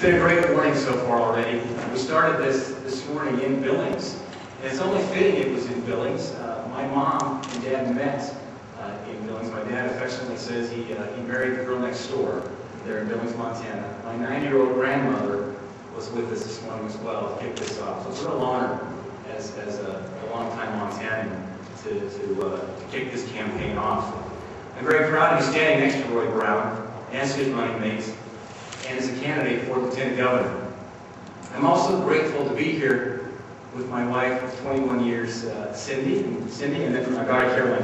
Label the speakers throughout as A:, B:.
A: been a great morning so far already. We started this morning in Billings, and it's only fitting it was in Billings. My mom and dad met in Billings. My dad affectionately says he married the girl next door there in Billings, Montana. My 9-year-old grandmother was with us this morning as well to kick this off. So it's a real honor as a longtime Montanan to kick this campaign off. I'm very proud to be standing next to Roy Brown as his running mate and as a candidate for Lieutenant Governor. I'm also grateful to be here with my wife of 21 years, Cindy, and then from my daughter Caroline.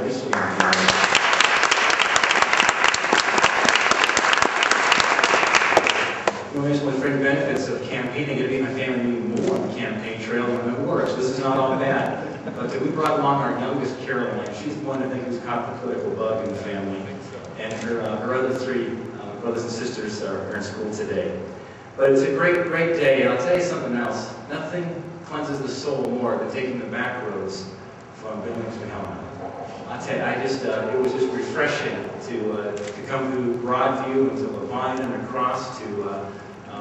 A: You mentioned the fringe benefits of campaigning. It'll be my family moving more on the campaign trail than it works. This is not all bad. But we brought along our youngest, Caroline. She's the one I think who's caught the political bug in the family. And her other three brothers and sisters are in school today. But it's a great, great day. And I'll tell you something else. Nothing cleanses the soul more than taking the back roads from Billings to Helena. I'll tell you, it was just refreshing to come through Broadview and to Levine and across to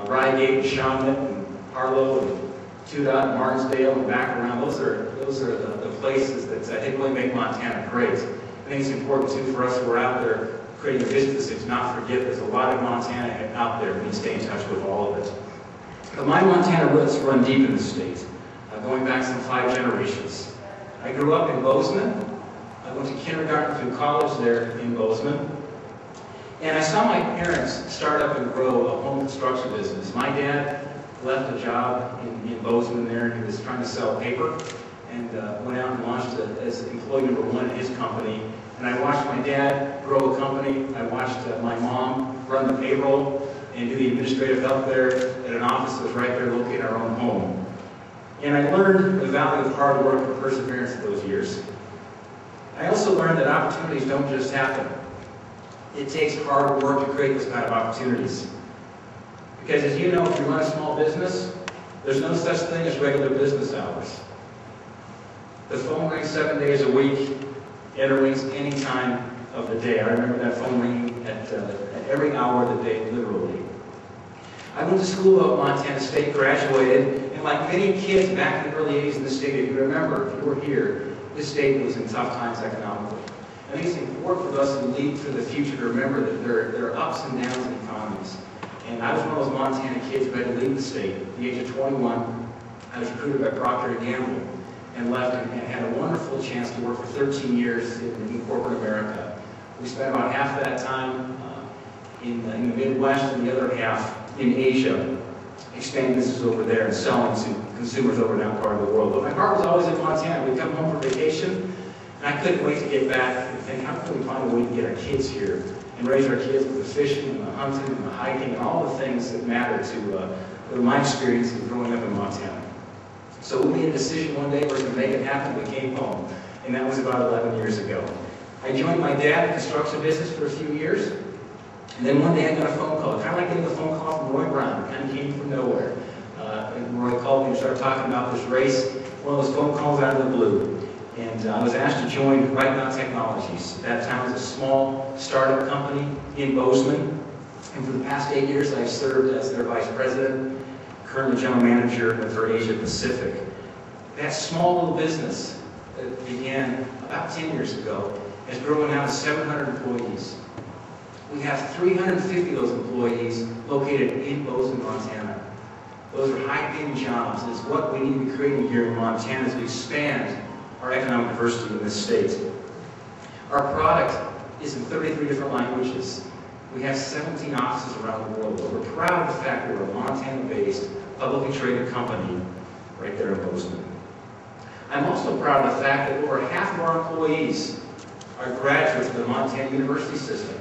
A: Rygate and Shawmut and Harlow and Tudot and Martinsdale and back around. Those are the places that I think really make Montana great. I think it's important too for us who are out there creating a business to not forget there's a lot of Montana out there. We need to stay in touch with all of it. But my Montana roots run deep in the state, going back some 5 generations. I grew up in Bozeman. I went to kindergarten through college there in Bozeman. And I saw my parents start up and grow a home construction business. My dad left a job in Bozeman there. He was trying to sell paper and went out and launched as employee number 1 in his company. And I watched my dad grow a company. I watched my mom run the payroll and do the administrative help there at an office that was right there located in our own home. And I learned the value of hard work and perseverance in those years. I also learned that opportunities don't just happen. It takes hard work to create those kind of opportunities. Because as you know, if you run a small business, there's no such thing as regular business hours. The phone rings 7 days a week. It rings any time of the day. I remember that phone ringing at every hour of the day, literally. I went to school at Montana State, graduated, and like many kids back in the early 80s in the state, if you remember, if you were here, this state was in tough times economically. I think it's important for us to lead for the future to remember that there are ups and downs in economies. And I was one of those Montana kids who had to leave the state. At the age of 21, I was recruited by Procter & Gamble and left and had a wonderful chance to work for 13 years in corporate America. We spent about half of that time in the Midwest and the other half in Asia, expanding businesses over there and selling to consumers over in that part of the world. But my heart was always in Montana. We'd come home for vacation, and I couldn't wait to get back and think, how can we find a way to get our kids here and raise our kids with the fishing and the hunting and the hiking and all the things that matter to my experience of growing up in Montana. So we made a decision one day, we're going to make it happen. We came home, and that was about 11 years ago. I joined my dad in the construction business for a few years, and then one day I got a phone call. Kind of like getting a phone call from Roy Brown. It kind of came from nowhere. And Roy called me and started talking about this race. One of those phone calls out of the blue. And I was asked to join Right Now Technologies. At that time, it was a small startup company in Bozeman. And for the past 8 years, I've served as their vice president, currently general manager for Asia Pacific. That small little business that began about 10 years ago has grown now to 700 employees. We have 350 of those employees located in Bozeman, Montana. Those are high-paying jobs. It's what we need to be creating here in Montana as we expand our economic diversity in this state. Our product is in 33 different languages. We have 17 offices around the world. But we're proud of the fact that we're a Montana-based, publicly traded company right there in Bozeman. I'm also proud of the fact that over half of our employees are graduates of the Montana University system.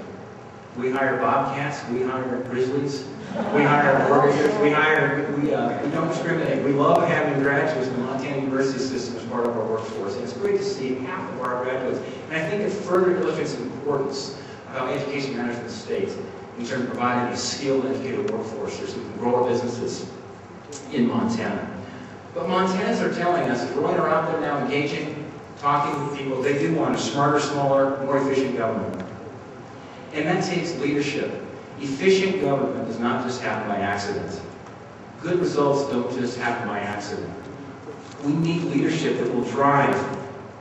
A: We hire Bobcats, we hire Grizzlies, we hire Warriors, we don't discriminate. We love having graduates in the Montana University system as part of our workforce. And it's great to see half of our graduates. And I think it further illustrates the importance of how education matters in the state in terms of providing a skilled, educated workforce so we can grow our businesses in Montana. But Montanans are telling us, if we're going around there now engaging, talking with people, they do want a smarter, smaller, more efficient government. And that takes leadership. Efficient government does not just happen by accident. Good results don't just happen by accident. We need leadership that will drive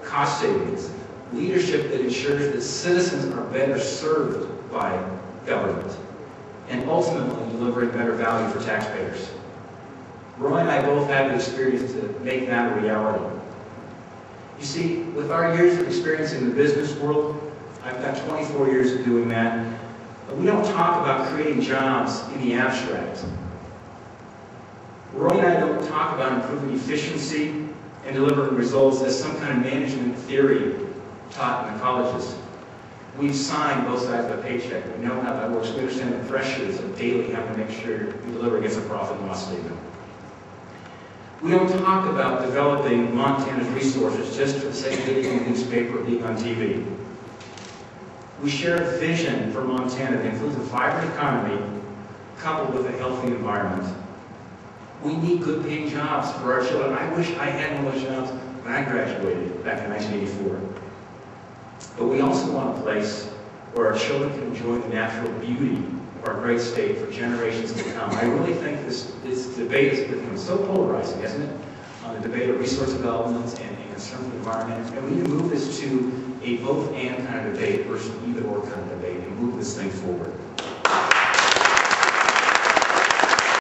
A: cost savings, leadership that ensures that citizens are better served by government, and ultimately delivering better value for taxpayers. Roy and I both have the experience to make that a reality. You see, with our years of experience in the business world, I've got 24 years of doing that, but we don't talk about creating jobs in the abstract. Roy and I don't talk about improving efficiency and delivering results as some kind of management theory taught in the colleges. We've signed both sides of a paycheck. We know how that works. We understand the pressures of daily having to make sure we deliver against a profit and loss statement. We don't talk about developing Montana's resources just for the sake of getting in the newspaper or being on TV. We share a vision for Montana that includes a vibrant economy coupled with a healthy environment. We need good paying jobs for our children. I wish I had one of those jobs when I graduated back in 1984. But we also want a place where our children can enjoy the natural beauty of our great state for generations to come. I really think this debate has become so polarizing, hasn't it? On the debate of resource development and concern for the environment. And we need to move this to a both and kind of debate versus either or kind of debate and move this thing forward.